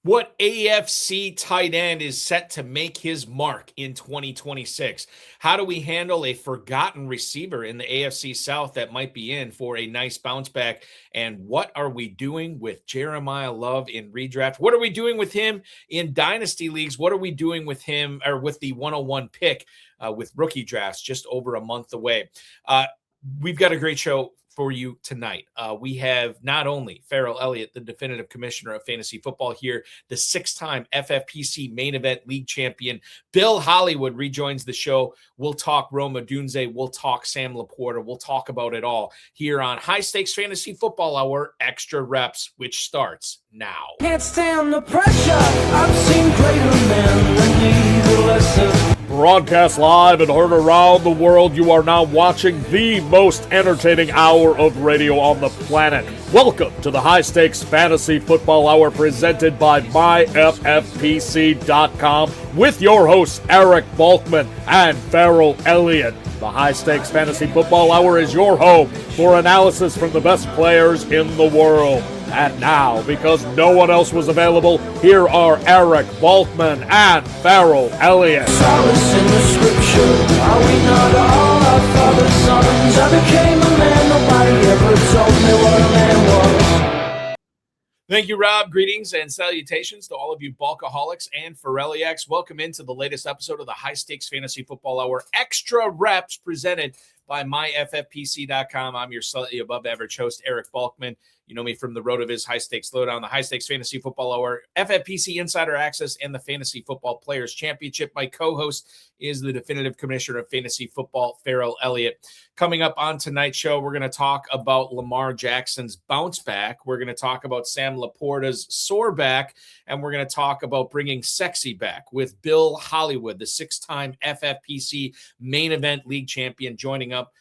What AFC tight end is set to make his mark in 2026? How do we handle a forgotten receiver in the AFC South that might be in for a nice bounce back? And what are we doing with Jeremiah Love in redraft? What are we doing with him in dynasty leagues? What are we doing with him or with the 101 pick with rookie drafts just over a month away? We've got a great show for you tonight. We have not only Ferrell Elliott, the definitive commissioner of fantasy football here, the 6-time FFPC Main Event League champion. Bill Hollywood rejoins the show. We'll talk Rome Odunze. We'll talk Sam Laporta. We'll talk about it all here on High Stakes Fantasy Football Hour Extra Reps, which starts now. Can't stand the pressure. I've seen greater men than need a lesson. Broadcast live and heard around the world, you are now watching the most entertaining hour of radio on the planet. Welcome to the High Stakes Fantasy Football Hour presented by myffpc.com with your hosts Eric Balkman and Ferrell Elliott. The High Stakes Fantasy Football Hour is your home for analysis from the best players in the world. And now, because no one else was available, here are Eric Balkman and Ferrell Elliott. Solace in the scripture. Are we not all our father's sons? I became a man. Nobody ever told me what a man was. Thank you, Rob. Greetings and salutations to all of you Bulkaholics and Ferrelliacs. Welcome into the latest episode of the High Stakes Fantasy Football Hour Extra Reps presented by myffpc.com. I'm your slightly above average host, Eric Balkman. You know me from the RotoViz High Stakes Lowdown, the High Stakes Fantasy Football Hour, FFPC Insider Access, and the Fantasy Football Players Championship. My co-host is the definitive commissioner of fantasy football, Ferrell Elliott. Coming up on tonight's show, we're going to talk about Lamar Jackson's bounce back. We're going to talk about Sam Laporta's sore back, and we're going to talk about bringing sexy back with Bill Hollywood, the 6-time FFPC Main Event League champion, joining up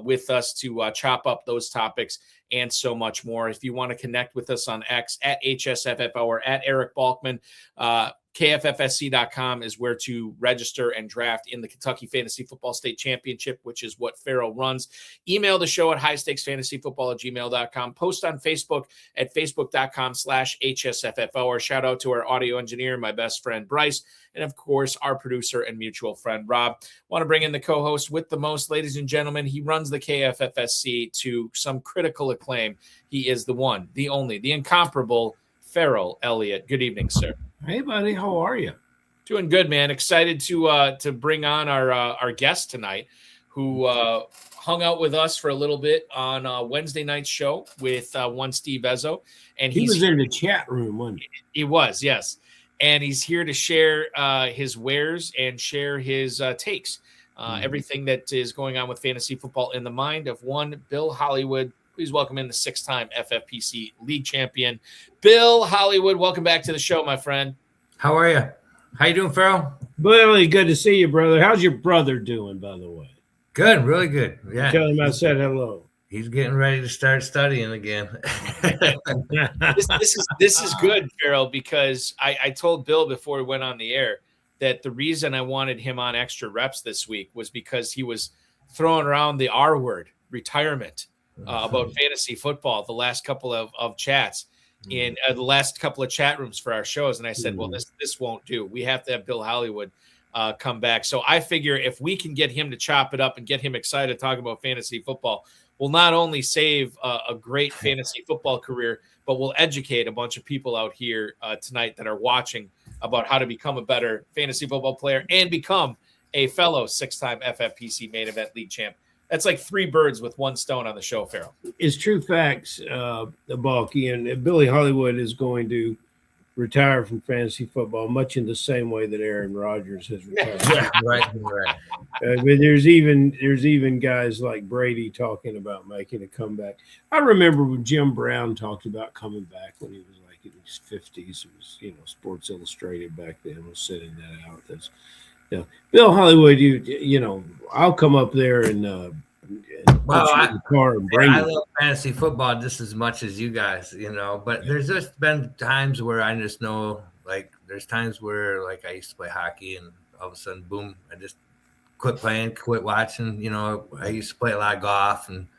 with us to chop up those topics and so much more. If you want to connect with us on X at HSFF Hour, at Eric Balkman, KFFSC.com is where to register and draft in the Kentucky Fantasy Football State Championship, which is what Ferrell runs. Email the show at highstakesfantasyfootball@gmail.com. Post on Facebook at facebook.com/HSFF Hour. Shout out to our audio engineer, my best friend Bryce, and of course, our producer and mutual friend Rob. Want to bring in the co-host with the most, ladies and gentlemen. He runs the KFFSC to some critical acclaim. He is the one, the only, the incomparable Ferrell Elliott. Good evening, sir. Hey, buddy, how are you? Doing good, man. Excited to bring on our guest tonight, who hung out with us for a little bit on Wednesday night's show with one Steve Ezzo, and he was in the chat room, wasn't he? He was, yes, and he's here to share his wares and share his takes, everything that is going on with fantasy football in the mind of one Bill Hollywood. Please welcome in the 6-time FFPC League champion, Bill Hollywood. Welcome back to the show, my friend. How are you? How you doing, Ferrell? Really good to see you, brother. How's your brother doing, by the way? Good, really good. Yeah. Tell him I said hello. He's getting ready to start studying again. This is good, Ferrell, because I told Bill before we went on the air that the reason I wanted him on Extra Reps this week was because he was throwing around the R word, retirement, about fantasy football the last couple of chats in the last couple of chat rooms for our shows. And I said, well, this won't do. We have to have Bill Hollywood come back. So I figure if we can get him to chop it up and get him excited to talk about fantasy football, we'll not only save a great fantasy football career, but we'll educate a bunch of people out here tonight that are watching about how to become a better fantasy football player and become a fellow 6-time FFPC Main Event League champ. That's like 3 birds with 1 stone on the show, Ferrell. It's true facts, Balky, and Billy Hollywood is going to retire from fantasy football much in the same way that Aaron Rodgers has retired. Yeah, right. But there's even guys like Brady talking about making a comeback. I remember when Jim Brown talked about coming back when he was like in his 50s. It was, Sports Illustrated back then was sending that out. That's, Bill Hollywood, I'll come up there and I bring love fantasy football just as much as you guys, but there's just been times where I just know, like, there's times where, like, I used to play hockey and all of a sudden, boom, I just quit playing, quit watching. I used to play a lot of golf, and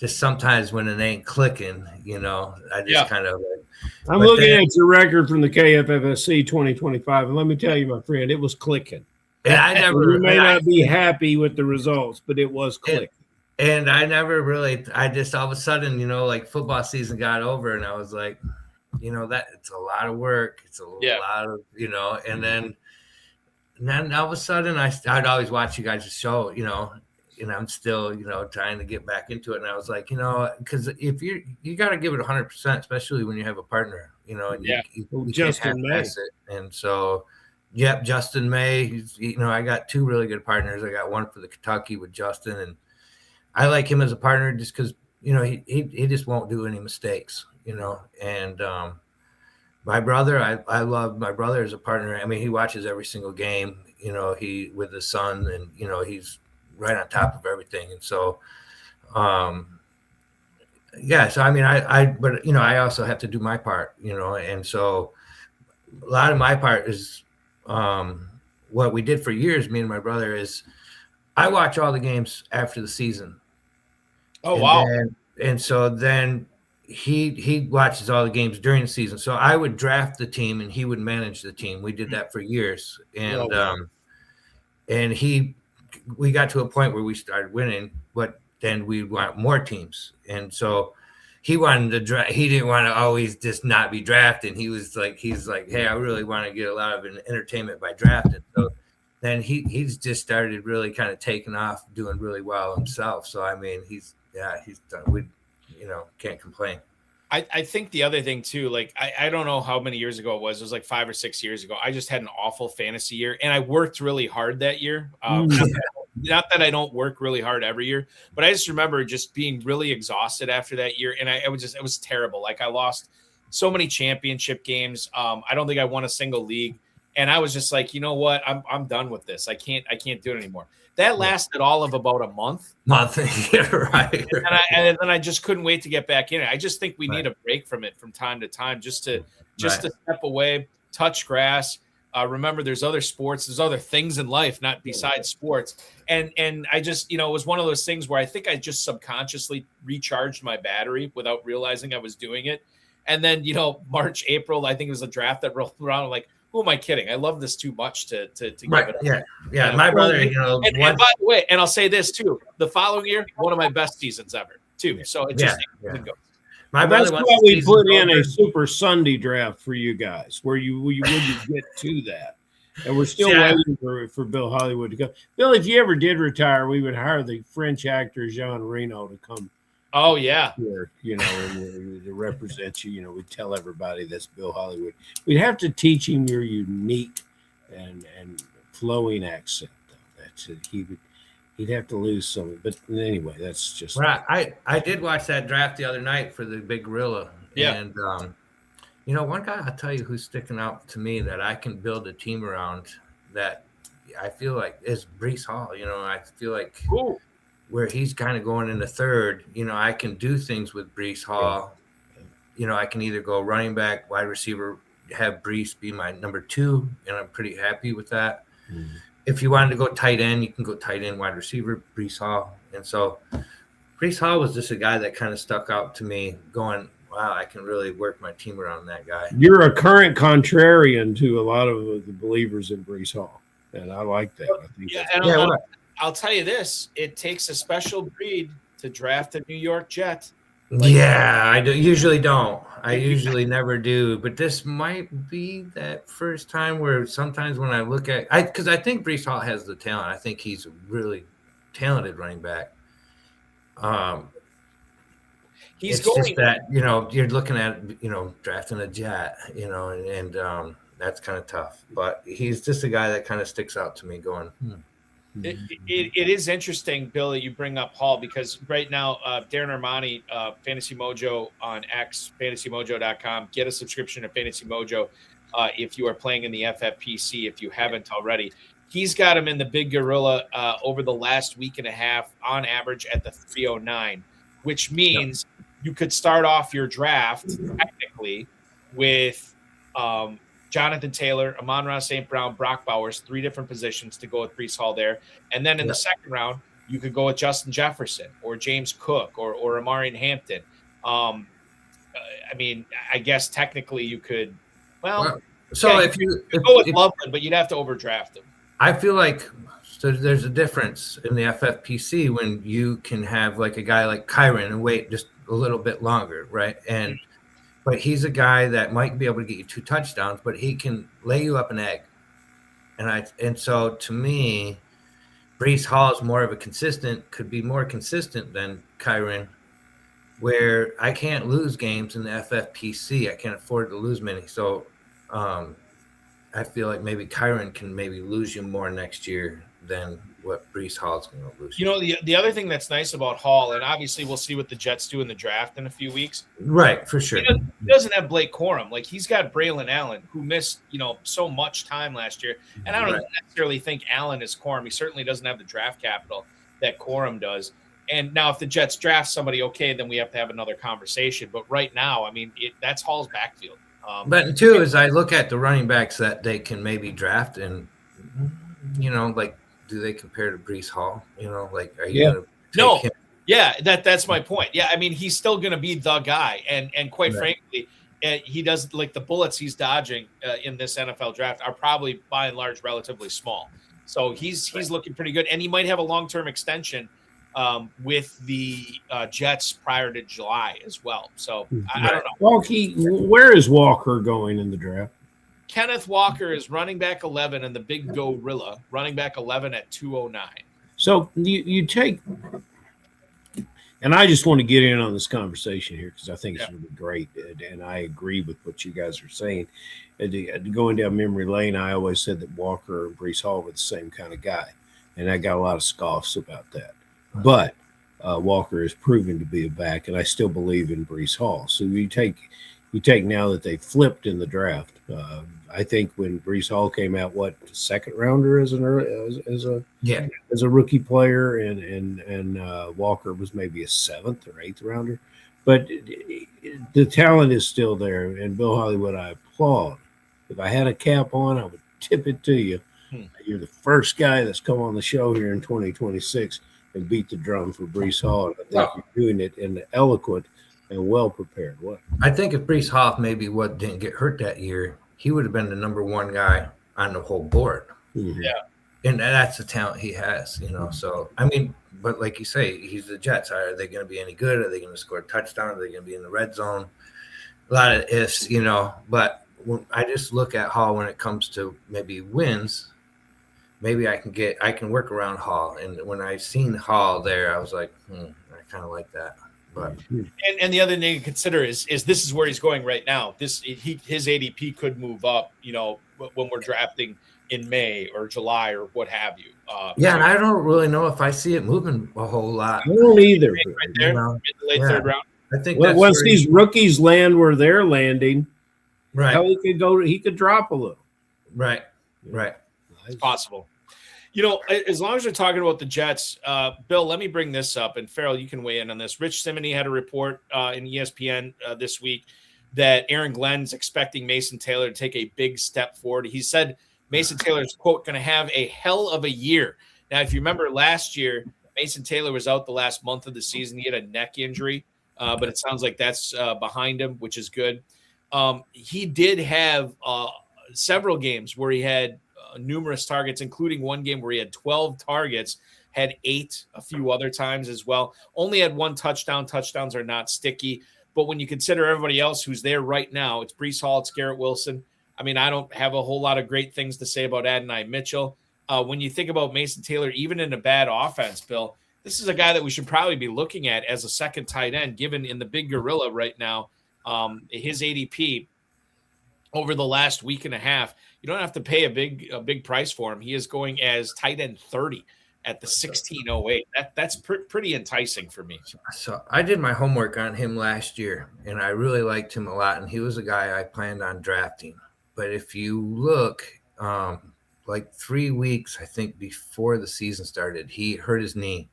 just sometimes when it ain't clicking, I just kind of like I'm looking at your record from the KFFSC 2025, and let me tell you, my friend, it was clicking. And I never. You may not be happy with the results, but it was clicking. And I never really. I just all of a sudden, like football season got over, and I was like, that it's a lot of work. It's a lot of, and then all of a sudden I'd always watch you guys' show, and I'm still, trying to get back into it. And I was like, because if you got to give it 100%, especially when you have a partner, and you Justin May. And so, Justin May, I got two really good partners. I got one for the Kentucky with Justin, and I like him as a partner just because, he just won't do any mistakes, and my brother, I love my brother as a partner. I mean, he watches every single game, he with his son, and, he's right on top of everything. And so, so I mean, but I also have to do my part, and so a lot of my part is what we did for years, me and my brother, is I watch all the games after the season. Oh, wow. And so then he watches all the games during the season. So I would draft the team and he would manage the team. We did that for years. And we got to a point where we started winning, but then we want more teams. And so he wanted to draft. He didn't want to always just not be drafted. He's like, hey, I really want to get a lot of entertainment by drafting. So then he's just started really kind of taking off, doing really well himself. So, I mean, he's done. We, can't complain. I think the other thing too, like I don't know how many years ago it was like 5 or 6 years ago. I just had an awful fantasy year, and I worked really hard that year. Not that I don't work really hard every year, but I just remember just being really exhausted after that year, and it was terrible. Like I lost so many championship games. I don't think I won a single league, and I was just like, you know what, I'm done with this. I can't do it anymore. That lasted all of about a month. Yeah, right. And then I just couldn't wait to get back in it. I just think we need a break from it from time to time, just to step away, touch grass. Remember, there's other sports, there's other things in life, not besides sports. And I just, it was one of those things where I think I just subconsciously recharged my battery without realizing I was doing it. And then, March, April, I think it was a draft that rolled around. I'm like, who am I kidding? I love this too much to give it up. Yeah. My brother, and by the way, and I'll say this too, the following year, one of my best seasons ever too. So it just goes. That's why we put in a Super Sunday draft for you guys, where you wouldn't get to that. And we're still waiting for Bill Hollywood to come. Bill, if you ever did retire, we would hire the French actor Jean Reno to come. Oh, yeah. Here, and to represent you. We'd tell everybody that's Bill Hollywood. We'd have to teach him your unique and flowing accent. That's it. He'd have to lose some. But anyway, that's just. Well, I did watch that draft the other night for the Big Gorilla. Yeah. And, one guy I'll tell you who's sticking out to me that I can build a team around that I feel like is Breece Hall. I feel like. Ooh. Where he's kind of going in the third, I can do things with Breece Hall. I can either go running back, wide receiver, have Breece be my number 2, and I'm pretty happy with that. Mm-hmm. If you wanted to go tight end, you can go tight end, wide receiver, Breece Hall. And so Breece Hall was just a guy that kind of stuck out to me going, wow, I can really work my team around that guy. You're a current contrarian to a lot of the believers in Breece Hall, and I like that. I think I'll tell you this: it takes a special breed to draft a New York Jet. I usually don't. I usually never do. But this might be that first time where sometimes when I look at, because I think Breece Hall has the talent. I think he's a really talented running back. He's it's going just that you're looking at drafting a Jet, and that's kind of tough. But he's just a guy that kind of sticks out to me. Going. It is interesting, Bill, that you bring up Hall, because right now, Darren Armani, Fantasy Mojo on X, fantasymojo.com. Get a subscription to Fantasy Mojo if you are playing in the FFPC, if you haven't already. He's got him in the Big Gorilla over the last week and a half on average at the 309, which means you could start off your draft technically with Jonathan Taylor, Amon-Ra St. Brown, Brock Bowers, 3 different positions to go with Breece Hall there. And then in the second round, you could go with Justin Jefferson or James Cook or Amari Hampton. I mean, I guess technically you could. Well, so yeah, if you go with Loveland, but you'd have to overdraft him. I feel like there's a difference in the FFPC when you can have like a guy like Kyron and wait just a little bit longer, right? But he's a guy that might be able to get you 2 touchdowns, but he can lay you up an egg. And so to me, Breece Hall is more of a could be more consistent than Kyron, where I can't lose games in the FFPC. I can't afford to lose many. So I feel like maybe Kyron can maybe lose you more next year than what Breece Hall is going to lose. You know, the other thing that's nice about Hall, and obviously we'll see what the Jets do in the draft in a few weeks. Right, for sure. He doesn't have Blake Corum. Like, he's got Braylon Allen, who missed, so much time last year. And I don't necessarily think Allen is Corum. He certainly doesn't have the draft capital that Corum does. And now if the Jets draft somebody, okay, then we have to have another conversation. But right now, I mean, that's Hall's backfield. But two is I look at the running backs that they can maybe draft, and like, do they compare to Breece Hall? Like, are you going to take him? Yeah, that's my point. Yeah, I mean, he's still going to be the guy, and quite frankly, he does, like, the bullets he's dodging in this NFL draft are probably by and large relatively small. So he's looking pretty good, and he might have a long-term extension with the Jets prior to July as well. So I don't know. Walkie, where is Walker going in the draft? Kenneth Walker is running back 11 and the Big Gorilla, running back 11 at 209. So you take, and I just want to get in on this conversation here because I think it's really great, and I agree with what you guys are saying. Going down memory lane, I always said that Walker and Breece Hall were the same kind of guy, and I got a lot of scoffs about that. But Walker has proven to be a back, and I still believe in Breece Hall. So you take now that they flipped in the draft. I think when Breece Hall came out, second rounder as a rookie player, and Walker was maybe a 7th or 8th rounder. But the talent is still there, and Bill Hollywood, I applaud. If I had a cap on, I would tip it to you. You're the first guy that's come on the show here in 2026 and beat the drum for Breece Hall. And I think you're doing it in the eloquent and well-prepared way. I think if Breece Hall maybe didn't get hurt that year, he would have been the number 1 guy on the whole board. Mm-hmm. Yeah. And that's the talent he has, So, I mean, but like you say, he's the Jets. Are they going to be any good? Are they going to score a touchdown? Are they going to be in the red zone? A lot of ifs, But when I just look at Hall when it comes to maybe wins, maybe I can work around Hall. And when I seen Hall there, I was like, I kind of like that. But and the other thing to consider is this is where he's going right now. His ADP could move up, when we're drafting in May or July or what have you. And I don't really know if I see it moving a whole lot. I don't either. Right there, mid to late third round. I think once these rookies land where they're landing, right, hell, he could drop a little. Right. It's possible. As long as we're talking about the Jets, Bill, let me bring this up, and Ferrell, you can weigh in on this. Rich Simony had a report in ESPN this week that Aaron Glenn's expecting Mason Taylor to take a big step forward. He said Mason Taylor's, quote, going to have a hell of a year. Now, if you remember last year, Mason Taylor was out the last month of the season. He had a neck injury, but it sounds like that's behind him, which is good. He did have several games where he had numerous targets, including one game where he had 12 targets, had 8 a few other times as well. Only had 1 touchdown. Touchdowns are not sticky. But when you consider everybody else who's there right now, it's Breece Hall, it's Garrett Wilson. I mean, I don't have a whole lot of great things to say about Adonai Mitchell. When you think about Mason Taylor, even in a bad offense, Bill, this is a guy that we should probably be looking at as a second tight end, given in the Big Gorilla right now, his ADP over the last week and a half. You don't have to pay a big price for him. He is going as tight end 30 at the 1608. That's pretty enticing for me. So I did my homework on him last year, and I really liked him a lot. And he was a guy I planned on drafting. But if you look, like 3 weeks, I think, before the season started, he hurt his knee.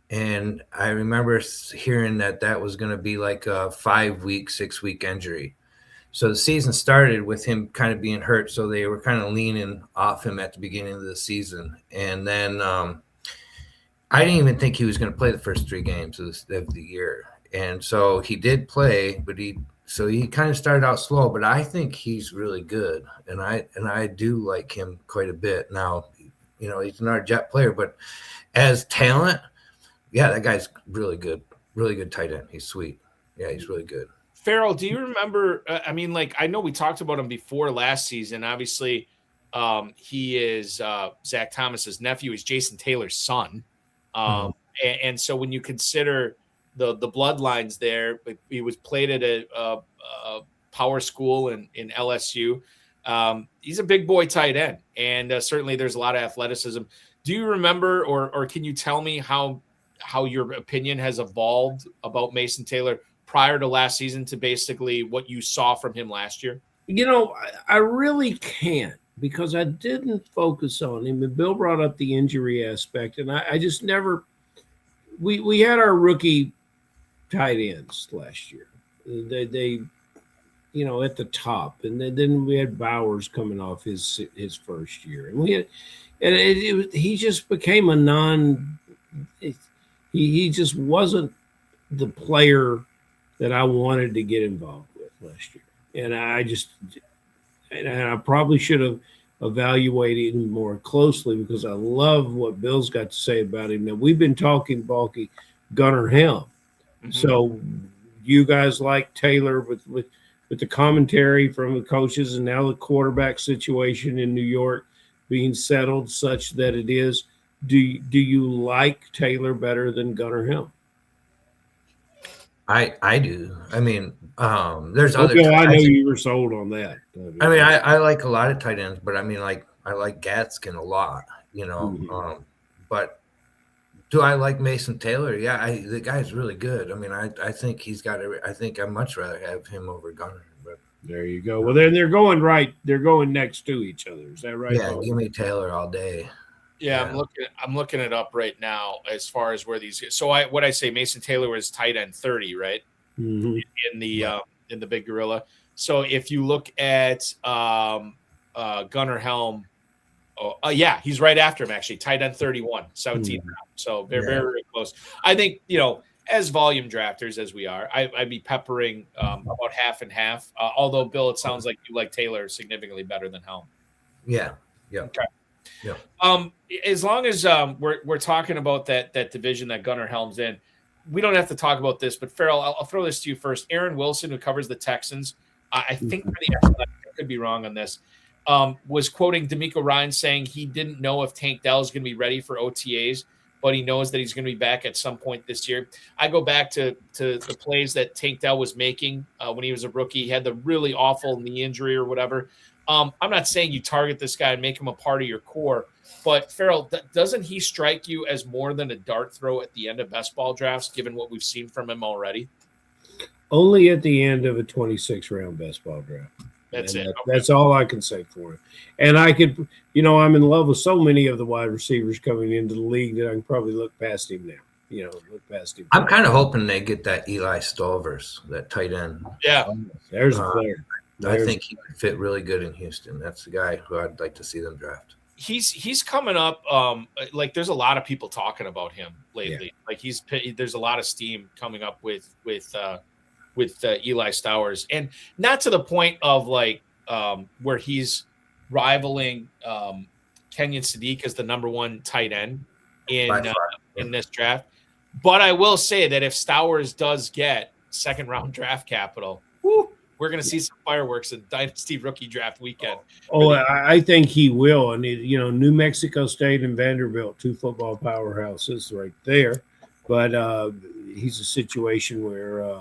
And I remember hearing that was going to be like a 5-week, 6-week injury. So the season started with him kind of being hurt. So they were kind of leaning off him at the beginning of the season. And then I didn't even think he was going to play the first 3 games of the year. And so he did play, but he kind of started out slow, but I think he's really good. And I do like him quite a bit. Now, he's another Jet player, but as talent, yeah, that guy's really good tight end. He's sweet. Yeah, he's really good. Ferrell, do you remember? I know we talked about him before last season. Obviously, he is Zach Thomas's nephew. He's Jason Taylor's son. And so when you consider the bloodlines there, he was played at a power school in LSU. He's a big boy tight end, and certainly there's a lot of athleticism. Do you remember, or can you tell me how your opinion has evolved about Mason Taylor prior to last season to basically what you saw from him last year? I really can't, because I didn't focus on him. And Bill brought up the injury aspect, and I just never – we had our rookie tight ends last year. They at the top. And then we had Bowers coming off his first year. And we had – he just became a he just wasn't the player that I wanted to get involved with last year. And I probably should have evaluated him more closely, because I love what Bill's got to say about him. Now, we've been talking bulky Gunnar Helm. Mm-hmm. So you guys like Taylor with the commentary from the coaches, and now the quarterback situation in New York being settled such that it is. Do you like Taylor better than Gunnar Helm? I do. I mean, there's other. Okay, I know you were sold on that. I mean, I like a lot of tight ends, but I mean, like, I like Gadskin a lot, Mm-hmm. But do I like Mason Taylor? Yeah, the guy's really good. I mean, I think he's got it. I think I'd much rather have him over Gunnar. But there you go. Well, then they're going right. They're going next to each other. Is that right? Yeah, give me Taylor all day. Yeah, I'm looking it up right now as far as where these. So I say Mason Taylor was tight end 30, right? Mm-hmm. In the Big Gorilla. So if you look at Gunnar Helm, he's right after him actually, tight end 31, 17 round. So they're very, very close. I think as volume drafters as we are, I'd be peppering about half and half. Although Bill, it sounds like you like Taylor significantly better than Helm. Yeah. Yeah. Okay. Yeah. As long as we're talking about that division that Gunnar Helm's in, we don't have to talk about this. But Ferrell, I'll throw this to you first. Aaron Wilson, who covers the Texans, I think for the Athletic, I could be wrong on this, was quoting D'Amico Ryan saying he didn't know if Tank Dell is going to be ready for OTAs, but he knows that he's going to be back at some point this year. I go back to the plays that Tank Dell was making when he was a rookie. He had the really awful knee injury or whatever. I'm not saying you target this guy and make him a part of your core, but Ferrell, doesn't he strike you as more than a dart throw at the end of best ball drafts, given what we've seen from him already? Only at the end of a 26-round best ball draft. That's it. Okay. That's all I can say for him. And I could, I'm in love with so many of the wide receivers coming into the league that I can probably look past him now. Look past him. I'm kind of hoping they get that Eli Stolvers, that tight end. Yeah. There's a player. I think he would fit really good in Houston. That's the guy who I'd like to see them draft. He's coming up. There's a lot of people talking about him lately. Yeah. Like there's a lot of steam coming up with Eli Stowers, and not to the point of where he's rivaling Kenyon Sadiq as the number one tight end in this draft. But I will say that if Stowers does get second round draft capital, we're going to see some fireworks in Dynasty Rookie Draft weekend. I think he will. And, New Mexico State and Vanderbilt, two football powerhouses right there. But he's a situation where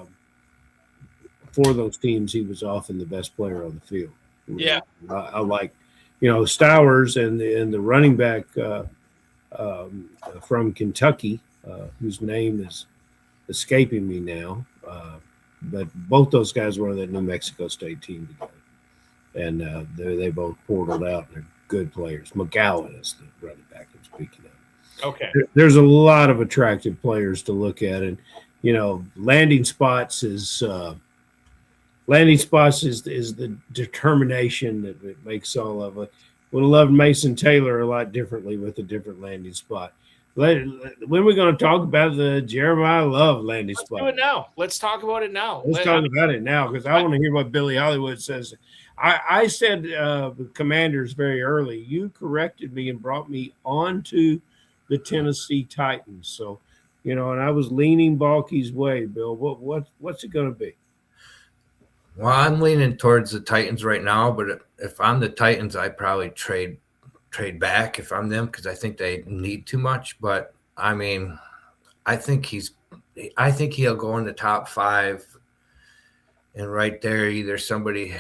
for those teams, he was often the best player on the field. Yeah. I like, Stowers and the running back from Kentucky, whose name is escaping me now. But both those guys were on that New Mexico State team together. And they both portaled out, and they're good players. McGowan is the running back I'm speaking of. Okay. There's a lot of attractive players to look at. And, landing spots is the determination that makes all of it. Would have loved Mason Taylor a lot differently with a different landing spot. When are we going to talk about the Jeremiah Love landing spot? Do it now. Let's talk about it now. Let's talk about it now because I want to hear what Billy Hollywood says. I said the Commanders very early. You corrected me and brought me onto the Tennessee Titans. So, and I was leaning Balky's way, Bill. What's it going to be? Well, I'm leaning towards the Titans right now, but if I'm the Titans, I probably trade back if I'm them because I think they need too much. But I mean, I think he'll go in the top 5, and right there, either somebody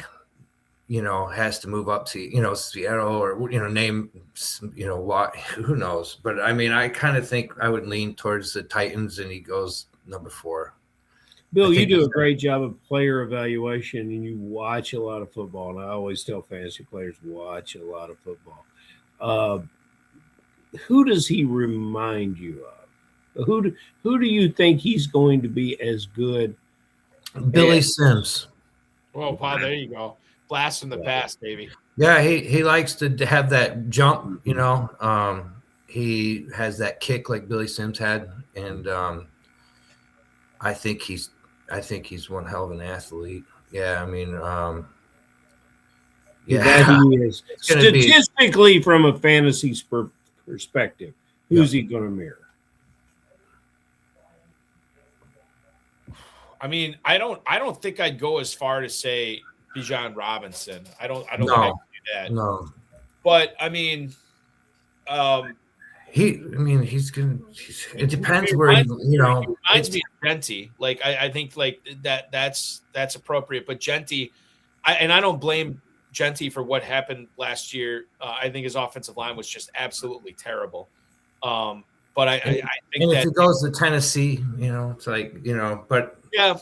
has to move up to Seattle or name what, who knows. But I mean, I kind of think I would lean towards the Titans, and he goes number 4. Bill, you do a great job of player evaluation, and you watch a lot of football. And I always tell fantasy players watch a lot of football. Who does he remind you of? Who do you think he's going to be as good? Billy Sims. Oh, wow, there you go. Blast from the past, baby. Yeah, he likes to have that jump, he has that kick like Billy Sims had, and I think he's one hell of an athlete. Yeah, I mean, that he is. Statistically, from a fantasy perspective, who's he going to mirror? I mean, I don't think I'd go as far to say Bijan Robinson. I don't think I can do that. No. But I mean, it depends where It reminds me of Genty. Like I think like that's appropriate. But Genty, I don't blame Genty for what happened last year. I think his offensive line was just absolutely terrible. But I think if he goes to Tennessee, it's like but yeah.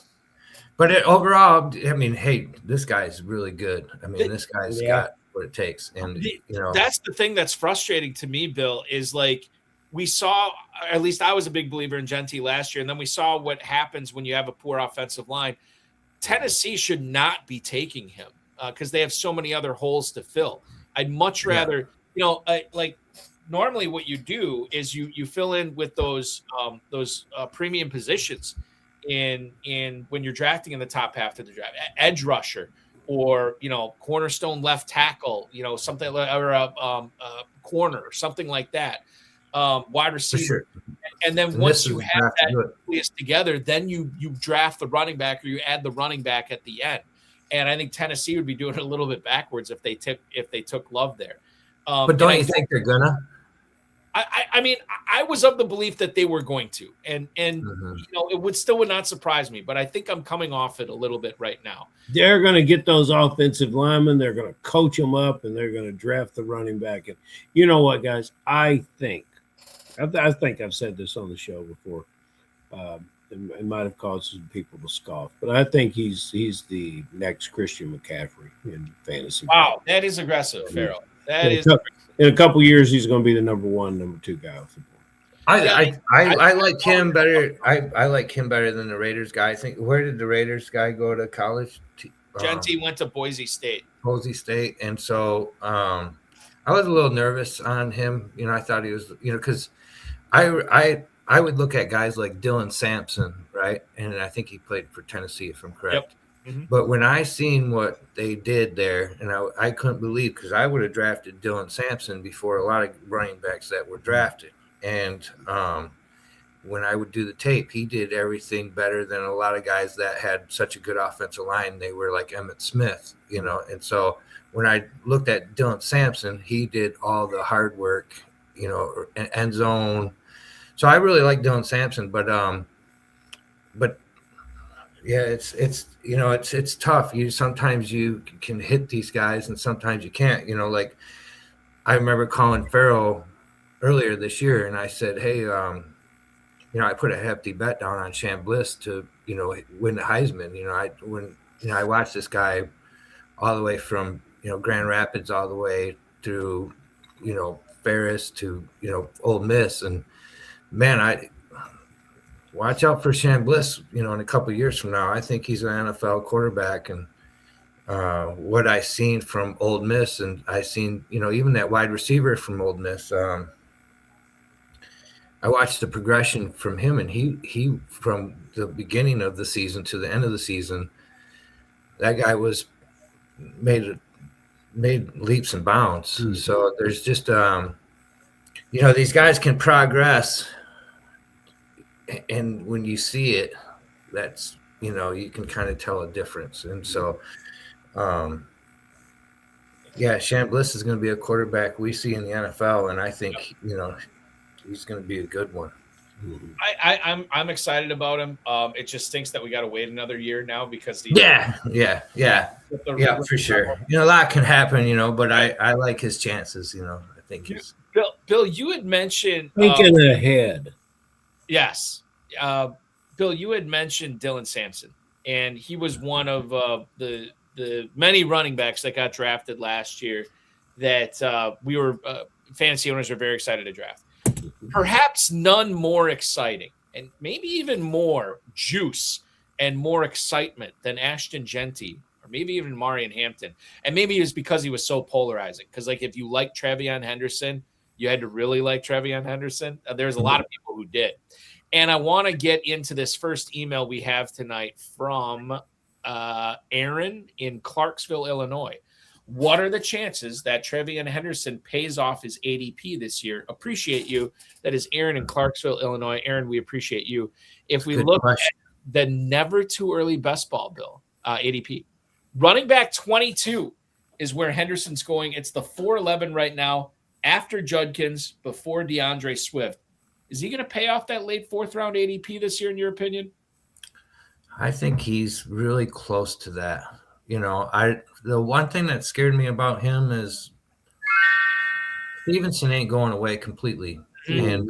But overall, I mean, hey, this guy's really good. I mean, this guy's got what it takes, and that's the thing that's frustrating to me, Bill, is like we saw. At least I was a big believer in Genty last year, and then we saw what happens when you have a poor offensive line. Tennessee should not be taking him because they have so many other holes to fill. I'd much rather, like normally what you do is you fill in with those premium positions in when you're drafting in the top half of the draft, edge rusher or cornerstone left tackle, something like, or a corner or something like that, wide receiver. Sure. And then once you have that nucleus together, then you draft the running back or you add the running back at the end. And I think Tennessee would be doing it a little bit backwards if they took Love there. But don't you think they're gonna? I mean, I was of the belief that they were going to, and it would not surprise me, but I think I'm coming off it a little bit right now. They're going to get those offensive linemen. They're going to coach them up, and they're going to draft the running back. And you know what, guys? I think I've said this on the show before. It might have caused some people to scoff, but I think he's the next Christian McCaffrey in fantasy. Wow, that is aggressive, Ferrell. That is. In a couple years, he's going to be the number 1, number 2 guy off the board. I like him better. I like him better than the Raiders guy. I think. Where did the Raiders guy go to college? Genty went to Boise State. And so I was a little nervous on him. I thought he was, because I would look at guys like Dylan Sampson, right? And I think he played for Tennessee, if I'm correct. Yep. Mm-hmm. But when I seen what they did there, and I couldn't believe, because I would have drafted Dylan Sampson before a lot of running backs that were drafted. And when I would do the tape, he did everything better than a lot of guys that had such a good offensive line. They were like Emmitt Smith, And so when I looked at Dylan Sampson, he did all the hard work, end zone. So I really like Dylan Sampson, but yeah, it's tough. Sometimes you can hit these guys and sometimes you can't. Like I remember calling Ferrell earlier this year, and I said, "Hey, I put a hefty bet down on Chambliss to win the Heisman." I watched this guy all the way from Grand Rapids all the way through Ferris to Ole Miss, and man, watch out for Chambliss, in a couple of years from now. I think he's an NFL quarterback, and what I seen from Ole Miss, and I seen, even that wide receiver from Ole Miss, I watched the progression from him, and he from the beginning of the season to the end of the season, that guy was made leaps and bounds. Mm-hmm. So there's just these guys can progress, and when you see it, that's you can kind of tell a difference. And so Sham Bliss is going to be a quarterback we see in the NFL, and I think he's going to be a good one. I'm excited about him. It just stinks that we got to wait another year now because Yeah, for sure. A lot can happen, but I like his chances. I think he's Bill. You had mentioned Thinking ahead. Yes, Bill. You had mentioned Dylan Sampson, and he was one of the many running backs that got drafted last year that we were fantasy owners are very excited to draft. Perhaps none more exciting and maybe even more juice and more excitement than Ashton Genty or maybe even Marion Hampton. And maybe it was because he was so polarizing. Because, if you like TreVeyon Henderson, you had to really like TreVeyon Henderson. There's a lot of people who did. And I want to get into this first email we have tonight from Aaron in Clarksville, Illinois. What are the chances that TreVeyon Henderson pays off his ADP this year? Appreciate you. That is Aaron in Clarksville, Illinois. Aaron, we appreciate you. If we look at the never too early best ball, Bill, ADP, running back 22 is where Henderson's going. It's the 411 right now after Judkins, before DeAndre Swift. Is he going to pay off that late fourth round ADP this year, in your opinion? I think he's really close to that. The one thing that scared me about him is Stevenson ain't going away completely. And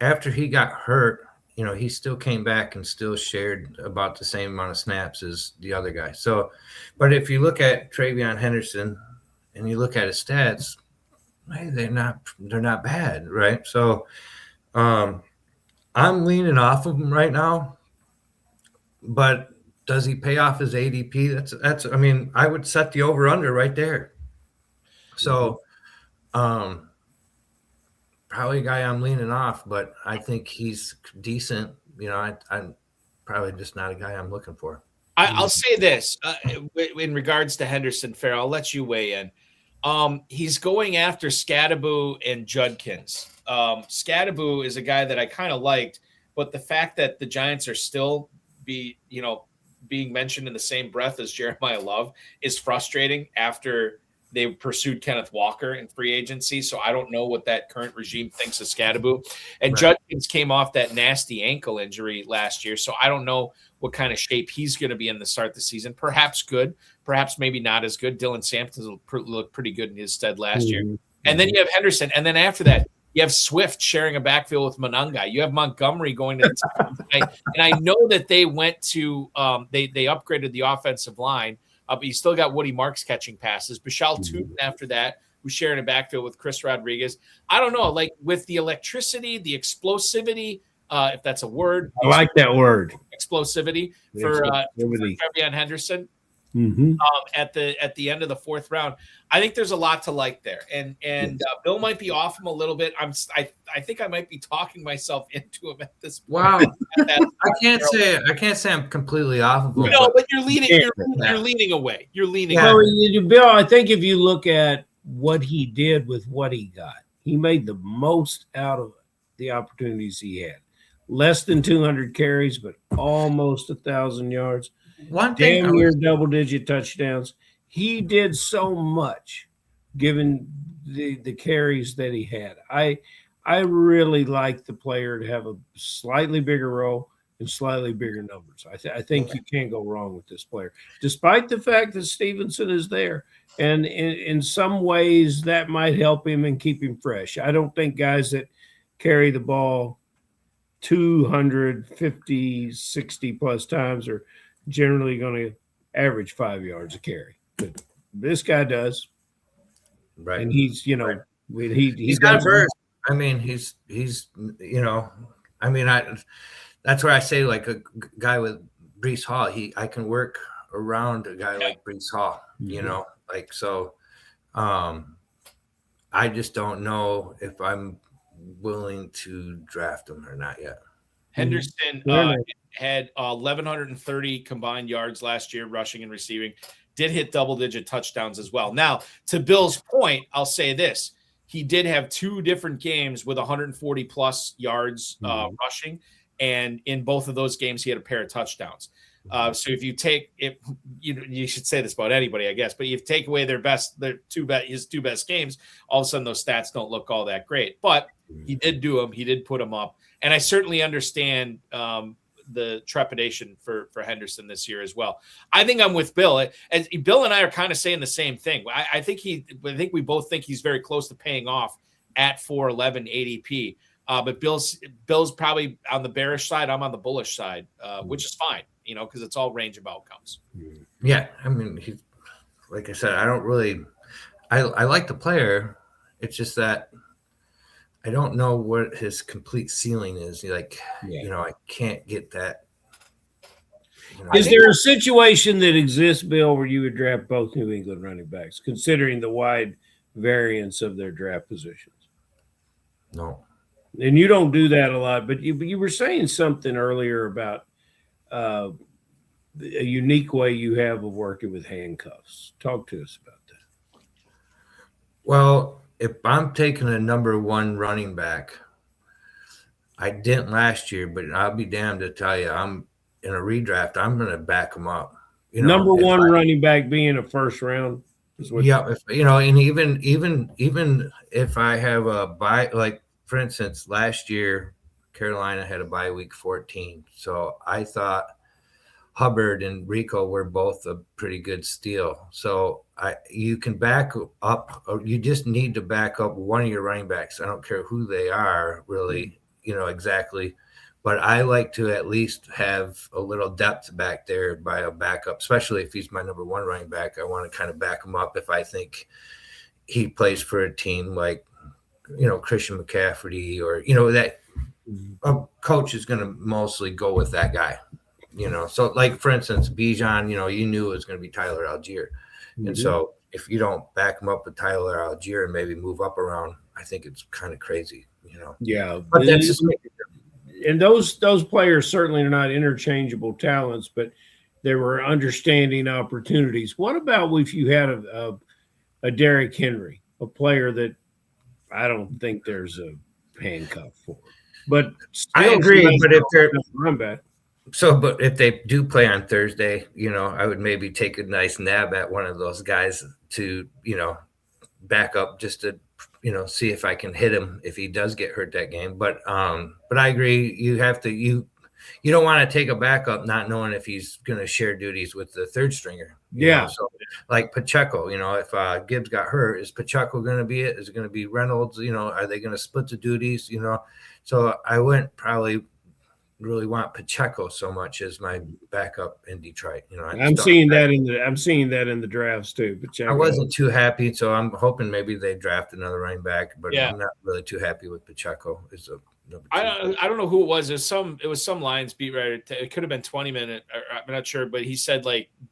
after he got hurt, he still came back and still shared about the same amount of snaps as the other guy. So, but if you look at TreVeyon Henderson and you look at his stats, hey, they're not bad, right? So, I'm leaning off of him right now, but does he pay off his ADP? That's. I mean, I would set the over under right there. So, probably a guy I'm leaning off, but I think he's decent. I'm probably just not a guy I'm looking for. I'll say this in regards to Henderson, Ferrell. I'll let you weigh in. He's going after Scadaboo and Judkins. Scadaboo is a guy that I kind of liked, but the fact that the Giants are still being mentioned in the same breath as Jeremiah Love is frustrating after they pursued Kenneth Walker in free agency. So I don't know what that current regime thinks of Scadaboo. And right. Judkins came off that nasty ankle injury last year. So I don't know what kind of shape he's going to be in the start of the season. Perhaps good, perhaps maybe not as good. Dylan Sampson looked pretty good in his stead last year. And then you have Henderson. And then after that, you have Swift sharing a backfield with Monangai. You have Montgomery going to the top. And I know that they went to they upgraded the offensive line, but you still got Woody Marks catching passes. Bashal Tootin after that, who's sharing a backfield with Chris Rodriguez. I don't know, with the electricity, the explosivity, if that's a word. I like that word. Explosivity for TreVeyon Henderson. At the end of the fourth round, I think there's a lot to like there, and Bill might be off him a little bit. I think I might be talking myself into him at this point. Wow, I can't say I'm completely off of him. No, but you're leaning. You're leaning away. You're leaning. Yeah. Bill, I think if you look at what he did with what he got, he made the most out of the opportunities he had. Less than 200 carries, but almost 1,000 yards. One thing, damn near double-digit touchdowns. He did so much, given the carries that he had. I really like the player to have a slightly bigger role and slightly bigger numbers. I think you can't go wrong with this player, despite the fact that Stevenson is there. And in some ways, that might help him and keep him fresh. I don't think guys that carry the ball 250, 60-plus times are generally going to average 5 yards a carry. But this guy does. Right. And he's, he's got a burst. I mean, he's that's where I say, like a guy with Breece Hall, I can work around a guy like Breece Hall, so I just don't know if I'm willing to draft him or not yet. Henderson had 1,130 combined yards last year, rushing and receiving. Did hit double-digit touchdowns as well. Now, to Bill's point, I'll say this. He did have 2 different games with 140-plus yards rushing, and in both of those games, he had a pair of touchdowns. So if you take it, you should say this about anybody, I guess, but you take away his 2 best games, all of a sudden those stats don't look all that great. But he did do them. He did put them up. And I certainly understand the trepidation for Henderson this year as well. I think I'm with Bill. And Bill and I are kind of saying the same thing. I think we both think he's very close to paying off at 4.11 ADP. But Bill's probably on the bearish side. I'm on the bullish side, which is fine, because it's all range of outcomes. Yeah, I mean, he's like I said, I like the player. It's just that I don't know what his complete ceiling is. I can't get that. Is there a situation that exists, Bill, where you would draft both New England running backs, considering the wide variance of their draft positions? No. And you don't do that a lot, but you were saying something earlier about a unique way you have of working with handcuffs. Talk to us about that. Well, if I'm taking a number 1 running back, I didn't last year, but I'll be damned to tell you, I'm in a redraft. I'm going to back him up. Number 1 running back being a first round. Yeah, and even if I have a bye, like for instance, last year Carolina had a bye week 14, so I thought Hubbard and Rico were both a pretty good steal. So you can back up, or you just need to back up one of your running backs. I don't care who they are, really, exactly. But I like to at least have a little depth back there by a backup, especially if he's my number 1 running back. I want to kind of back him up if I think he plays for a team like, Christian McCaffrey, or, that a coach is going to mostly go with that guy. So like, for instance, Bijan, you knew it was going to be Tyler Algier. Mm-hmm. And so if you don't back him up with Tyler Algier and maybe move up around, I think it's kind of crazy, Yeah. But that's just and those players certainly are not interchangeable talents, but there were understanding opportunities. What about if you had a Derrick Henry, a player that I don't think there's a handcuff for, but I agree. But if they're run back. But if they do play on Thursday, I would maybe take a nice nab at one of those guys to, back up just to, see if I can hit him if he does get hurt that game. But I agree. You have to, you don't want to take a backup not knowing if he's going to share duties with the third stringer. Yeah. So like Pacheco, if Gibbs got hurt, is Pacheco going to be it? Is it going to be Reynolds? Are they going to split the duties? So I wouldn't probably really want Pacheco so much as my backup in Detroit. I'm seeing that in the drafts too. Pacheco. I wasn't too happy, so I'm hoping maybe they draft another running back, but I'm not really too happy with Pacheco. I don't know who it was. It was some Lions beat writer. It could have been 20-minute. I'm not sure, but he said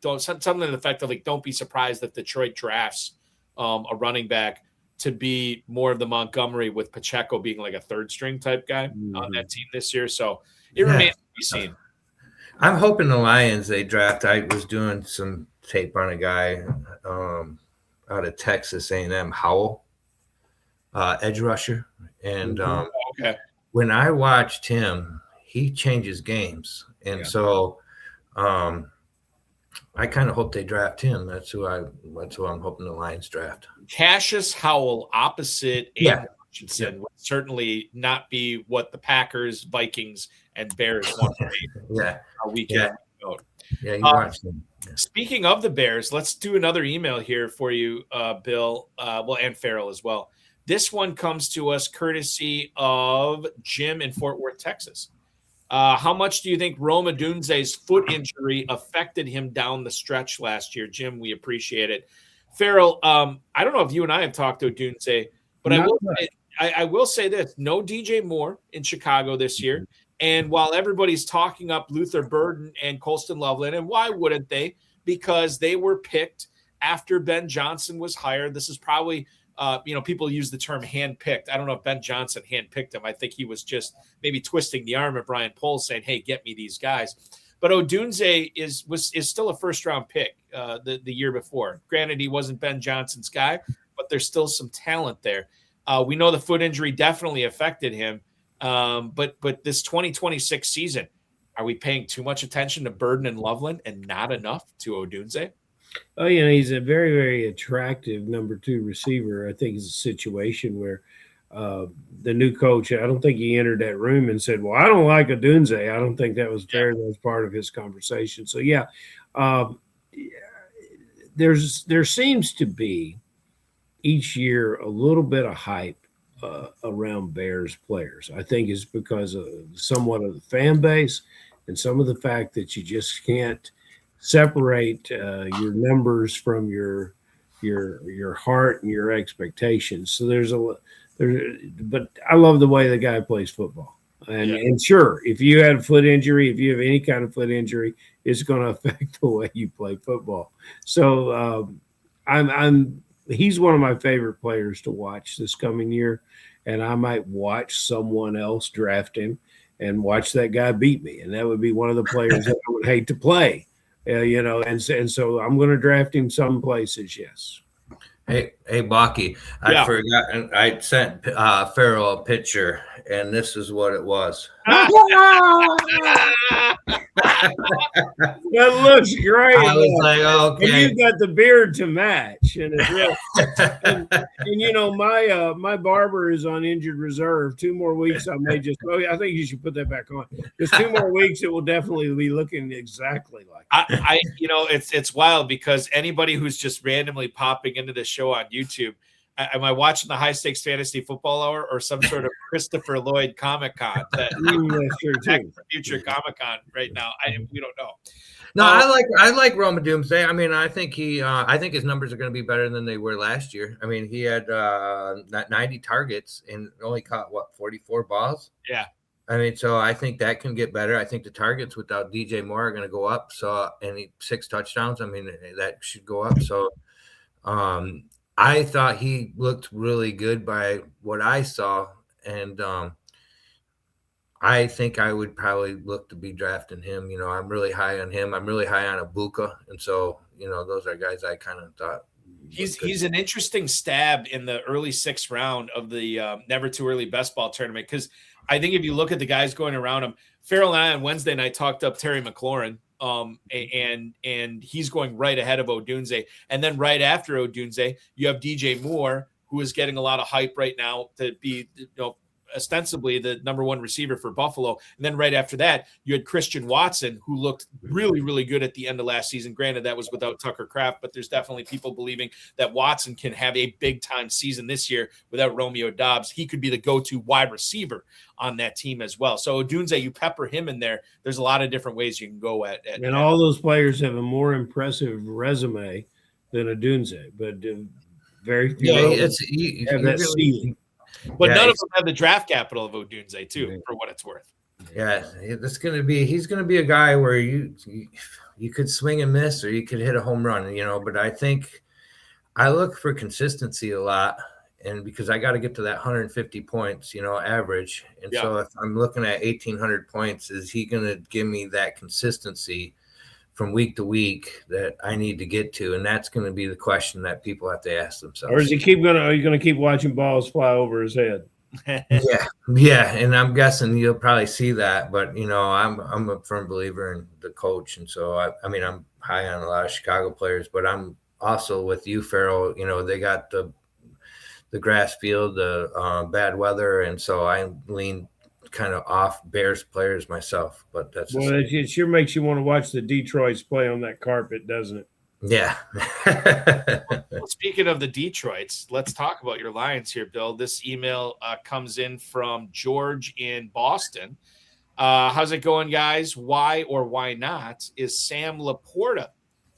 something to the effect of don't be surprised if Detroit drafts a running back to be more of the Montgomery, with Pacheco being like a third string type guy on that team this year. So it remains to be seen. I'm hoping the Lions they draft. I was doing some tape on a guy out of Texas A&M, Howell, edge rusher, and when I watched him, he changes games, and so I kind of hope they draft him. That's who I'm hoping the Lions draft. Cassius Howell, opposite Aiden Hutchinson, would certainly not be what the Packers, Vikings, and Bears want to be. Weekend. Yeah, you watched them. Yeah. Speaking of the Bears, let's do another email here for you, Bill, and Ferrell as well. This one comes to us courtesy of Jim in Fort Worth, Texas. How much do you think Rome Odunze's foot injury affected him down the stretch last year? Jim, we appreciate it. Ferrell, I don't know if you and I have talked to Odunze, but I will say this. No DJ Moore in Chicago this year. And while everybody's talking up Luther Burden and Colston Loveland, and why wouldn't they? Because they were picked after Ben Johnson was hired. This is probably people use the term handpicked. I don't know if Ben Johnson handpicked him. I think he was just maybe twisting the arm of Brian Poles saying, hey, get me these guys. But Odunze is still a first-round pick the year before. Granted, he wasn't Ben Johnson's guy, but there's still some talent there. We know the foot injury definitely affected him. But this 2026 season, are we paying too much attention to Burden and Loveland and not enough to Odunze? Oh, he's a very, very attractive number 2 receiver. I think it's a situation where the new coach, I don't think he entered that room and said, well, I don't like Odunze. I don't think that was fair. That was part of his conversation. So, there seems to be each year a little bit of hype around Bears players. I think it's because of somewhat of the fan base and some of the fact that you just can't separate your numbers from your heart and your expectations. So but I love the way the guy plays football. And sure, if you had a foot injury, if you have any kind of foot injury, it's going to affect the way you play football. So he's one of my favorite players to watch this coming year, and I might watch someone else draft him and watch that guy beat me, and that would be one of the players that I would hate to play. And so I'm going to draft him some places. Yes. Hey, Baki, I forgot, and I sent Ferrell a picture, and this is what it was. That looks great. I was like, okay. And you've got the beard to match, and it's real. My barber is on injured reserve. 2 more weeks, I may just. Oh, I think you should put that back on. There's 2 more weeks, it will definitely be looking exactly like. It's wild because anybody who's just randomly popping into the show on YouTube, am I watching the High Stakes Fantasy Football Hour or some sort of Christopher Lloyd Comic Con? Future Comic Con right now. We don't know. No, I like Roma Doomsday. I mean, I think I think his numbers are going to be better than they were last year. I mean, he had 90 targets and only caught 44 balls. Yeah. I mean, so I think that can get better. I think the targets without DJ Moore are going to go up. So, and 6 touchdowns. I mean, that should go up. So, I thought he looked really good by what I saw, and I think I would probably look to be drafting him. I'm really high on him. I'm really high on Ibuka, and so those are guys I kind of thought. He's an interesting stab in the early 6th round of the Never Too Early Best Ball Tournament, because I think if you look at the guys going around him, Ferrell and I on Wednesday night talked up Terry McLaurin. And he's going right ahead of Odunze. And then right after Odunze, you have DJ Moore, who is getting a lot of hype right now to be, ostensibly the number 1 receiver for Buffalo. And then right after that, you had Christian Watson, who looked really, really good at the end of last season. Granted, that was without Tucker Kraft, but there's definitely people believing that Watson can have a big-time season this year without Romeo Doubs. He could be the go-to wide receiver on that team as well. So Odunze, you pepper him in there. There's a lot of different ways you can go at and all those players have a more impressive resume than Odunze, but very few have that ceiling. But none of them have the draft capital of Odunze, too, for what it's worth. Yeah, he's going to be a guy where you could swing and miss, or you could hit a home run, But I think I look for consistency a lot, and because I got to get to that 150 points, average. And so if I'm looking at 1,800 points, is he going to give me that consistency from week to week that I need to get to? And that's going to be the question that people have to ask themselves. Or are you going to keep watching balls fly over his head? Yeah. And I'm guessing you'll probably see that, but I'm a firm believer in the coach. And so, I'm high on a lot of Chicago players, but I'm also with you, Ferrell. They got the grass field, the bad weather. And so I lean kind of off Bears players myself, but that's it sure makes you want to watch the Detroits play on that carpet, doesn't it? Yeah. Well, speaking of the Detroits, let's talk about your Lions here, Bill. This email comes in from George in Boston. How's it going, guys? Why or why not is Sam Laporta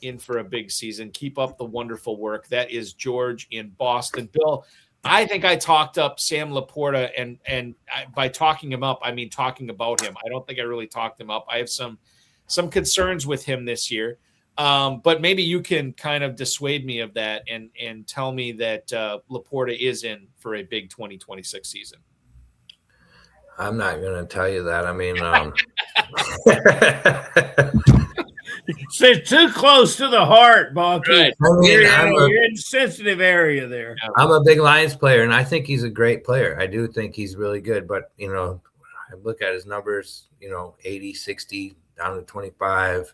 in for a big season? Keep up the wonderful work. That is George in Boston. Bill, I think I talked up Sam Laporta, and by talking him up, I mean talking about him. I don't think I really talked him up. I have some concerns with him this year. But maybe you can kind of dissuade me of that and tell me that Laporta is in for a big 2026 season. I'm not going to tell you that. I mean, It's too close to the heart, Balky. Right. You're in a sensitive area there. I'm a big Lions player, and I think he's a great player. I do think he's really good. But, I look at his numbers, 80, 60, down to 25.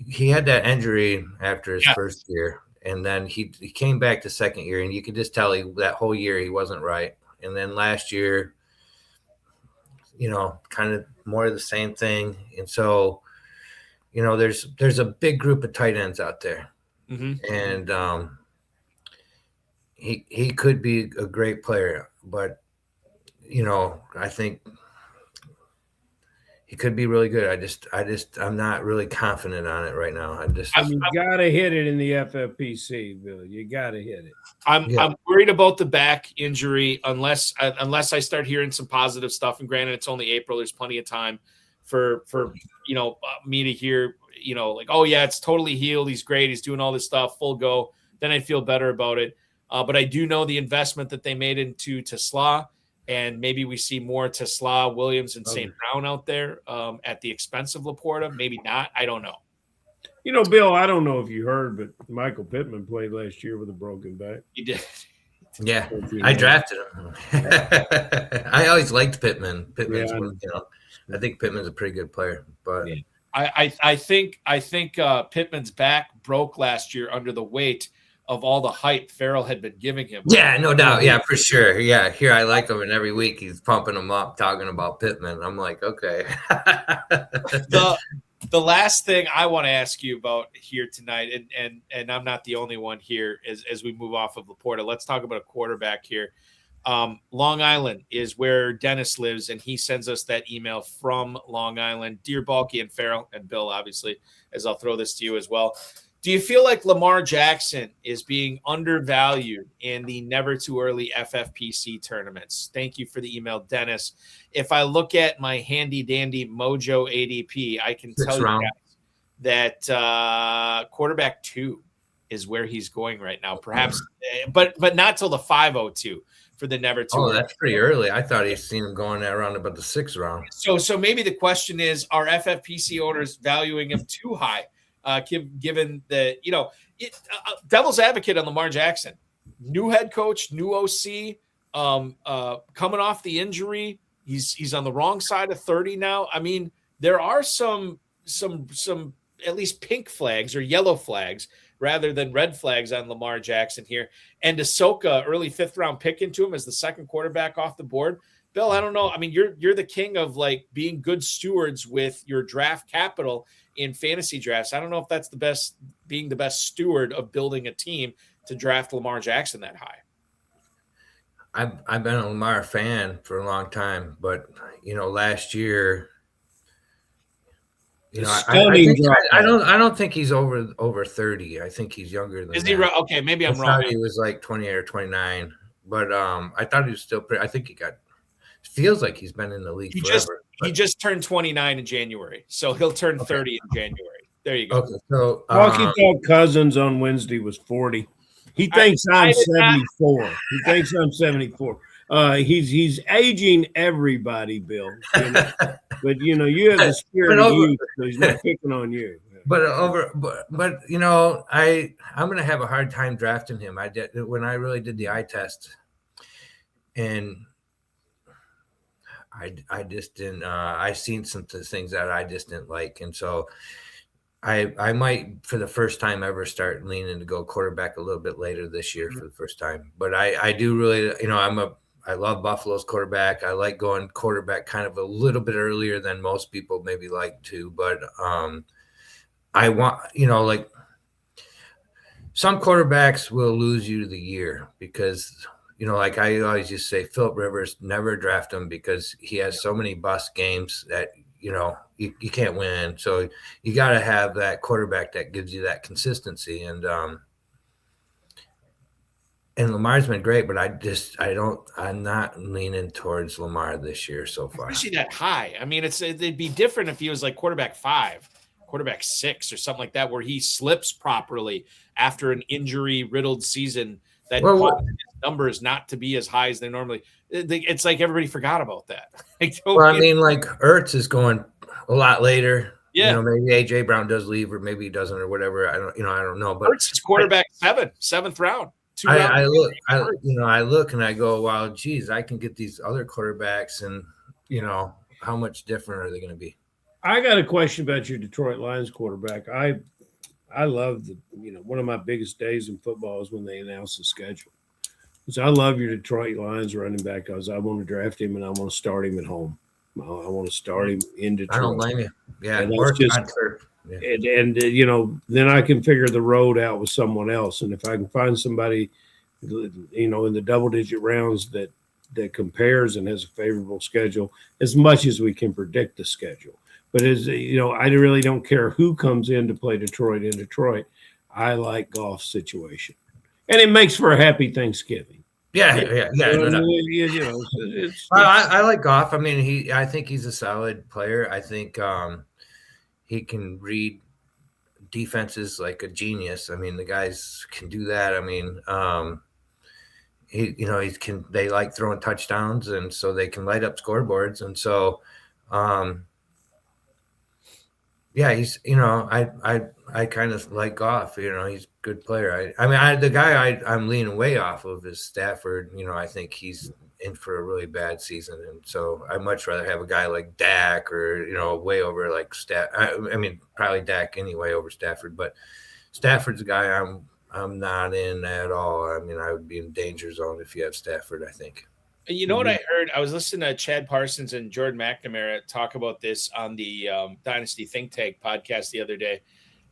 He had that injury after his first year, and then he came back the second year, and you could just tell that whole year he wasn't right. And then last year, kind of more of the same thing. And so, there's a big group of tight ends out there, and he could be a great player, but I think he could be really good. I'm not really confident on it right now. You got to hit it in the FFPC, Bill. You got to hit it. I'm worried about the back injury unless I start hearing some positive stuff. And granted, it's only April. There's plenty of time for me to hear, like, oh yeah, it's totally healed. He's great. He's doing all this stuff, full go. Then I feel better about it. But I do know the investment that they made into Tesla, and maybe we see more Tesla, Williams, and St. Brown out there at the expense of Laporta. Maybe not. I don't know. Bill, I don't know if you heard, but Michael Pittman played last year with a broken back. He did. Yeah, I drafted him. I always liked Pittman. I think Pittman's a pretty good player, but I think Pittman's back broke last year under the weight of all the hype Ferrell had been giving him. Yeah, no doubt. Yeah, for sure. Yeah, here I like him, and every week he's pumping him up, talking about Pittman. I'm like, okay. The last thing I want to ask you about here tonight, and I'm not the only one here as we move off of Laporta. Let's talk about a quarterback here. Long Island is where Dennis lives, and he sends us that email from Long Island. Dear Balky and Ferrell and Bill, obviously, as I'll throw this to you as well. Do you feel like Lamar Jackson is being undervalued in the never too early FFPC tournaments? Thank you for the email, Dennis. If I look at my handy dandy Mojo ADP, I can tell you guys that quarterback 2 is where he's going right now, perhaps, but not till the 502 for the never too early. That's pretty early. I thought he'd seen him going that round about the 6th round. So maybe the question is, are FFPC owners valuing him too high? Given that, devil's advocate on Lamar Jackson, new head coach, new OC, coming off the injury, he's on the wrong side of 30 now. I mean, there are some at least pink flags or yellow flags rather than red flags on Lamar Jackson here. And Ahsoka, early 5th round pick into him as the second quarterback off the board. Bill, I don't know. I mean, you're the king of like being good stewards with your draft capital in fantasy drafts. I don't know if that's being the best steward of building a team to draft Lamar Jackson that high. I've been a Lamar fan for a long time, but last year, I don't think he's over 30. I think he's younger than. Is he right? Okay, maybe I'm wrong. I thought he was like 20 or 29, but I thought he was still pretty. I think feels like he's been in the league forever. He just turned 29 in January, so he'll turn 30 in January. There you go. Okay, so Walkie thought Cousins on Wednesday was 40. He thinks I'm 74. He thinks I'm 74. He's aging everybody, Bill. But you have the spirit of youth, so he's not picking on you. But I'm gonna have a hard time drafting him. I did when I really did the eye test, and I just didn't. I seen some things that I just didn't like, and so I might, for the first time ever, start leaning to go quarterback a little bit later this year for the first time. But I do really, I love Buffalo's quarterback. I like going quarterback kind of a little bit earlier than most people maybe like to. But I want, like some quarterbacks will lose you the year because. Like I always just say, Phillip Rivers, never draft him because he has so many bust games that, you can't win. So you got to have that quarterback that gives you that consistency. And Lamar's been great, but I'm not leaning towards Lamar this year so far. Especially that high. I mean, it'd be different if he was like quarterback 5 quarterback 6 or something like that, where he slips properly after an injury-riddled season. That numbers not to be as high as they normally. It's like everybody forgot about that. Like Ertz is going a lot later. Yeah, maybe AJ Brown does leave, or maybe he doesn't, or whatever. I don't know. But Ertz is quarterback 7th round. I look and I go, wow, geez, I can get these other quarterbacks, and how much different are they going to be? I got a question about your Detroit Lions quarterback. I love one of my biggest days in football is when they announce the schedule. Because I love your Detroit Lions running back because I want to draft him and I want to start him at home. I want to start him in Detroit. I don't blame you. Yeah, and then I can figure the road out with someone else. And if I can find somebody, in the double-digit rounds that compares and has a favorable schedule, as much as we can predict the schedule. But I really don't care who comes in to play Detroit in Detroit. I like Goff's situation, and it makes for a happy Thanksgiving. Yeah. I like Goff. I mean, I think he's a solid player. I think he can read defenses like a genius. I mean, the guys can do that. I mean, they like throwing touchdowns, and so they can light up scoreboards, and so. He's, I kind of like Goff, he's a good player. The guy I'm leaning way off of is Stafford. I think he's in for a really bad season. And so I'd much rather have a guy like Dak or, way over like probably Dak anyway over Stafford, but Stafford's a guy I'm not in at all. I would be in danger zone if you have Stafford, I think. You know what I heard? I was listening to Chad Parsons and Jordan McNamara talk about this on the Dynasty Think Tank podcast the other day.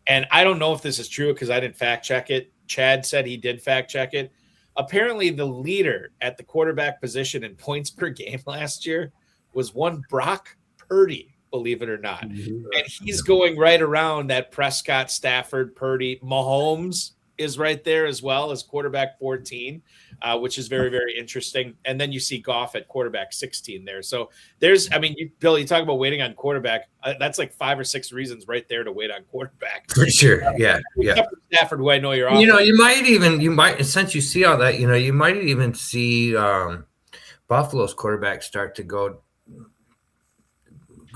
And I don't know if this is true because I didn't fact check it. Chad said he did fact check it. Apparently the leader at the quarterback position in points per game last year was one Brock Purdy, believe it or not. Mm-hmm. And he's going right around that Prescott, Stafford, Purdy. Mahomes is right there as well as quarterback 14. Which is very, very interesting. And then you see Goff at quarterback 16 there. So there's, Bill, you talk about waiting on quarterback. That's like 5 or 6 reasons right there to wait on quarterback. For sure. Yeah. Stafford, who I know you're on. You might, since you see all that, you might even see Buffalo's quarterback start to go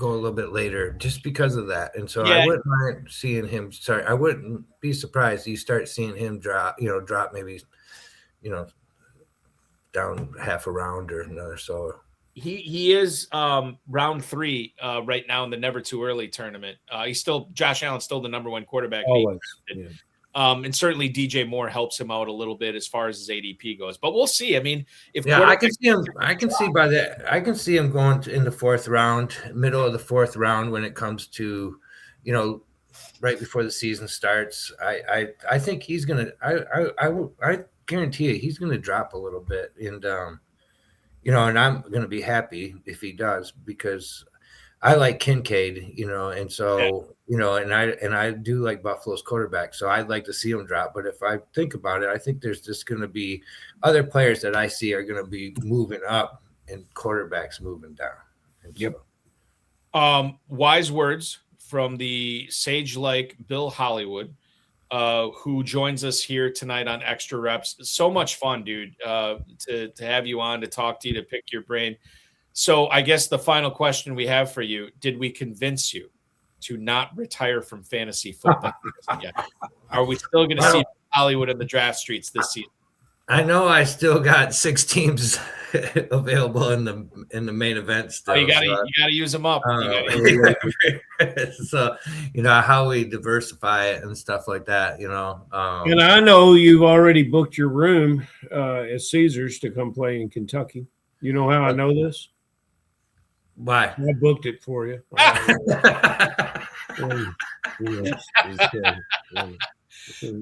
a little bit later just because of that. And so I wouldn't mind seeing him. I wouldn't be surprised you start seeing him drop maybe, down half a round or another. So he is round 3 right now in the Never Too Early tournament. Josh Allen's still the number 1 quarterback. Always. And certainly DJ Moore helps him out a little bit as far as his ADP goes. But we'll see. I can see him. I can see him going in the 4th round, middle of the 4th round when it comes to, right before the season starts. I think he's gonna. I guarantee you he's going to drop a little bit, and and I'm going to be happy if he does because I like Kincaid, and so and I do like Buffalo's quarterback, so I'd like to see him drop. But if I think about it, I think there's just going to be other players that I see are going to be moving up and quarterbacks moving down. Yep. Wise words from the sage-like Bill Hollywood. Who joins us here tonight on Extra Reps. So much fun, dude, to have you on, to talk to you, to pick your brain. So I guess the final question we have for you, did we convince you to not retire from fantasy football? Are we still going to see Hollywood in the draft streets this season? I know I still got 6 teams available in the main event still. You gotta use them up. So how we diversify it and stuff like that. And I know you've already booked your room at Caesars to come play in Kentucky. You know how I know this? Why? I booked it for you.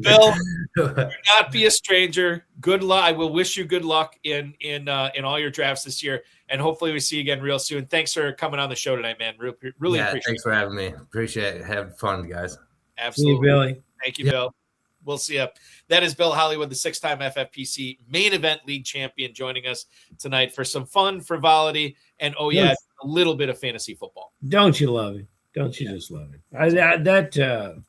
Bill, do not be a stranger. Good luck. I will wish you good luck in all your drafts this year, and hopefully we see you again real soon. Thanks for coming on the show tonight, man. Really appreciate it. Thanks for having me. Appreciate it. Having fun, guys. Absolutely. See you, Billy. Thank you, Bill. We'll see you. That is Bill Hollywood, the 6-time FFPC Main Event League champion, joining us tonight for some fun, frivolity, and a little bit of fantasy football. Don't you love him? Don't you just love him?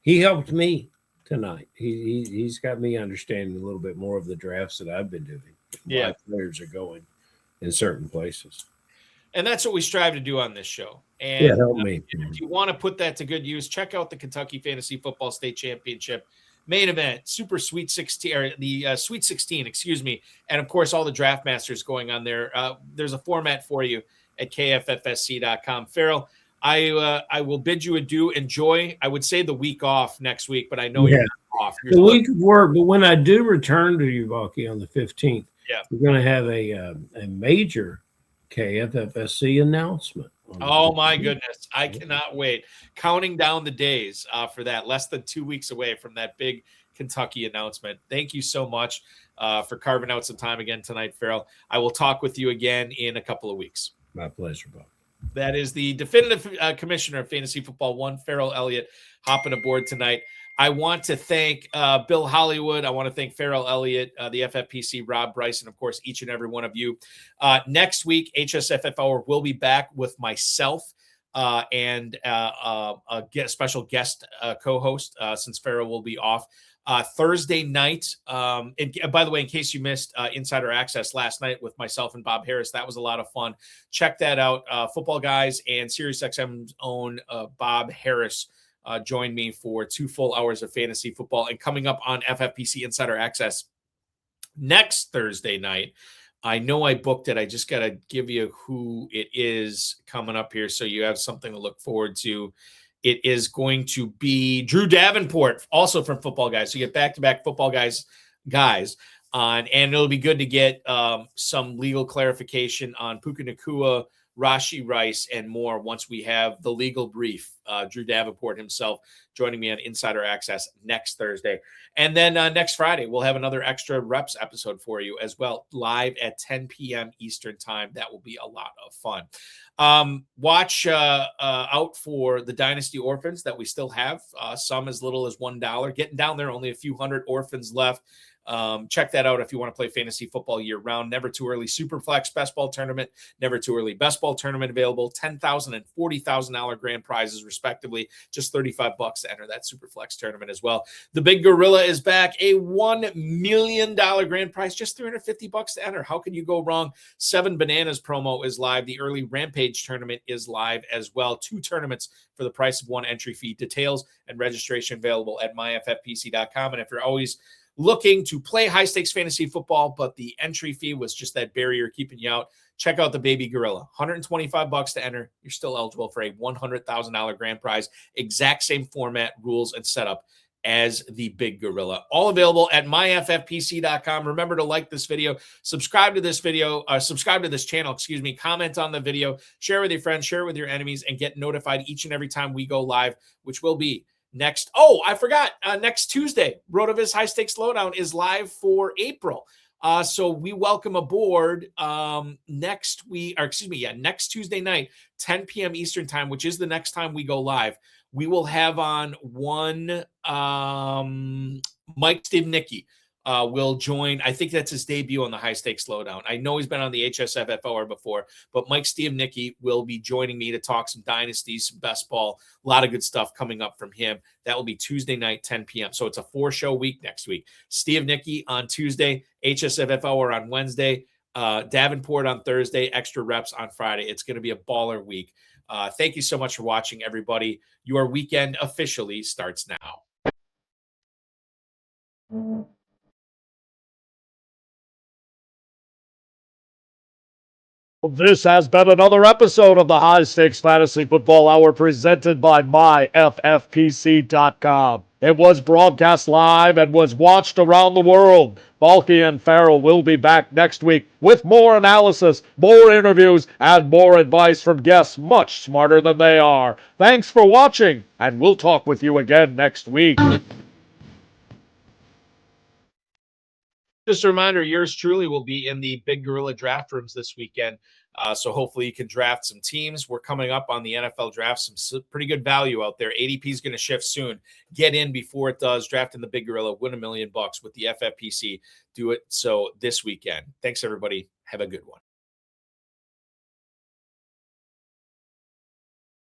He helped me tonight. He's got me understanding a little bit more of the drafts that I've been doing. Yeah. Why players are going in certain places. And that's what we strive to do on this show. And help me. If you want to put that to good use, check out the Kentucky Fantasy Football State Championship main event, Super Sweet 16, or the Sweet 16, excuse me. And of course, all the draft masters going on there. There's a format for you at KFFSC.com. Ferrell, I will bid you adieu. Enjoy. I would say the week off next week, but I know you're not off. The week of work, but when I do return to you, Balky, on the 15th, we're going to have a major KFFSC announcement. Oh my goodness. I cannot wait. Counting down the days for that. Less than 2 weeks away from that big Kentucky announcement. Thank you so much for carving out some time again tonight, Ferrell. I will talk with you again in a couple of weeks. My pleasure, Bob. That is the definitive commissioner of Fantasy Football 1, Ferrell Elliott, hopping aboard tonight. I want to thank Bill Hollywood. I want to thank Ferrell Elliott, the FFPC, Rob Bryce, and, of course, each and every one of you. Next week, HSFF Hour will be back with myself and a special guest co-host since Ferrell will be off. Thursday night, and by the way, in case you missed Insider Access last night with myself and Bob Harris, that was a lot of fun. Check that out. Football Guys and SiriusXM's own Bob Harris joined me for 2 full hours of fantasy football. And coming up on FFPC Insider Access next Thursday night, I know I booked it. I just got to give you who it is coming up here so you have something to look forward to. It is going to be Drew Davenport, also from Football Guys. So you get back-to-back Football Guys on, and it'll be good to get some legal clarification on Puka Nacua, Rashi Rice, and more once we have the legal brief. Drew Davenport himself joining me on Insider Access next Thursday. And then next Friday, we'll have another Extra Reps episode for you as well, live at 10 p.m. Eastern time. That will be a lot of fun. Watch out for the Dynasty Orphans that we still have, some as little as $1. Getting down there, only a few hundred orphans left. Check that out if you want to play fantasy football year round. Never too early Superflex Best Ball Tournament, never too early Best Ball Tournament available. $10,000 and $40,000 grand prizes respectively. Just $35 to enter that Superflex tournament as well. The Big Gorilla is back. A $1 million grand prize, just $350 to enter. How can you go wrong? 7 Bananas promo is live. The early Rampage tournament is live as well. 2 tournaments for the price of 1 entry fee. Details and registration available at myffpc.com. And if you're always looking to play high-stakes fantasy football, but the entry fee was just that barrier keeping you out, check out the Baby Gorilla. $125 to enter. You're still eligible for a $100,000 grand prize. Exact same format, rules, and setup as the Big Gorilla. All available at myffpc.com. Remember to like this video, subscribe to this channel, comment on the video, share with your friends, share with your enemies, and get notified each and every time we go live, which will be next. Oh, I forgot. Next Tuesday, RotoViz High Stakes Lowdown is live for April. So we welcome aboard next Tuesday night, 10 p.m. Eastern time, which is the next time we go live. We will have on one Mike Stevnicki will join. I think that's his debut on the High Stakes Lowdown. I know he's been on the HSFF Hour before, but Mike Stevnicki will be joining me to talk some dynasties, some best ball, a lot of good stuff coming up from him. That will be Tuesday night, 10 p.m. So it's a 4-show week next week. Stevnicki on Tuesday, HSFF Hour on Wednesday, Davenport on Thursday, Extra Reps on Friday. It's going to be a baller week. Thank you so much for watching, everybody. Your weekend officially starts now. This has been another episode of the High Stakes Fantasy Football Hour presented by myffpc.com. It was broadcast live and was watched around the world. Balky and Ferrell will be back next week with more analysis, more interviews, and more advice from guests much smarter than they are. Thanks for watching, and we'll talk with you again next week. Just a reminder, yours truly will be in the Big Gorilla draft rooms this weekend. So hopefully you can draft some teams. We're coming up on the NFL draft, some pretty good value out there. ADP is going to shift soon. Get in before it does. Draft in the Big Gorilla, win $1 million with the FFPC. Do it so this weekend. Thanks, everybody. Have a good one.